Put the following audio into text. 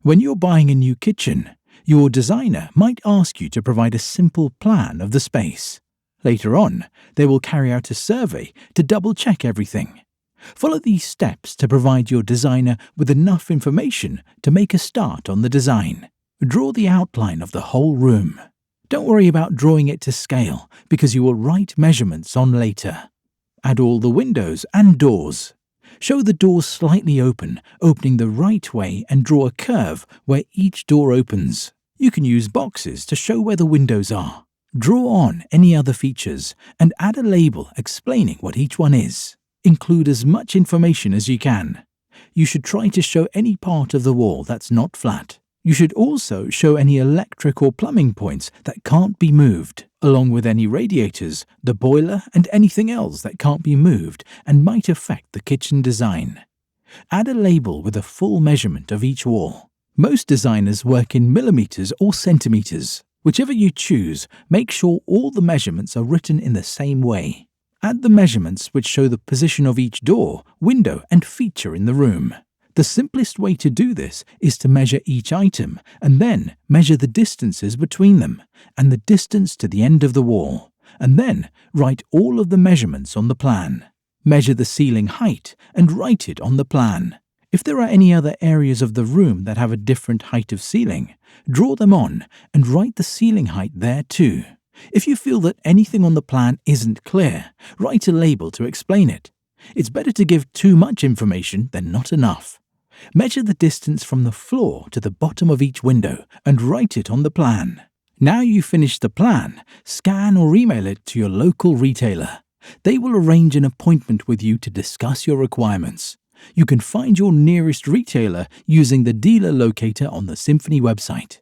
When you're buying a new kitchen, your designer might ask you to provide a simple plan of the space. Later on, they will carry out a survey to double-check everything. Follow these steps to provide your designer with enough information to make a start on the design. Draw the outline of the whole room. Don't worry about drawing it to scale because you will write measurements on later. Add all the windows and doors. Show the doors slightly open, opening the right way, and draw a curve where each door opens. You can use boxes to show where the windows are. Draw on any other features and add a label explaining what each one is. Include as much information as you can. You should try to show any part of the wall that's not flat. You should also show any electric or plumbing points that can't be moved, along with any radiators, the boiler, and anything else that can't be moved and might affect the kitchen design. Add a label with a full measurement of each wall. Most designers work in millimeters or centimeters. Whichever you choose, make sure all the measurements are written in the same way. Add the measurements which show the position of each door, window, and feature in the room. The simplest way to do this is to measure each item and then measure the distances between them and the distance to the end of the wall, and then write all of the measurements on the plan. Measure the ceiling height and write it on the plan. If there are any other areas of the room that have a different height of ceiling, draw them on and write the ceiling height there too. If you feel that anything on the plan isn't clear, write a label to explain it. It's better to give too much information than not enough. Measure the distance from the floor to the bottom of each window and write it on the plan. Now you've finished the plan, scan or email it to your local retailer. They will arrange an appointment with you to discuss your requirements. You can find your nearest retailer using the dealer locator on the Symphony website.